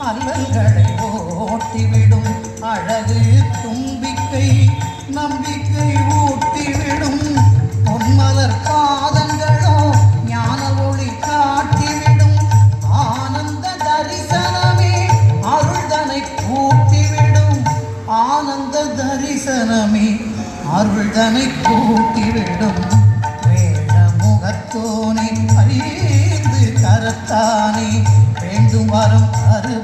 அல்லல்களை ஓட்டிவிடும் அழகு தும்பிக்கை நம்பிக்கை ஊட்டிவிடும் பொன்மலர் பாதங்களோ ஞான ஒளி காட்டிவிடும் ஆனந்த தரிசனமே அருள்தனை கூட்டிவிடும் ஆனந்த தரிசனமே அருள்தனை கூட்டிவிடும் வேட முகத்தோனை அறிந்து கரத்தானே வேண்டும் வரும்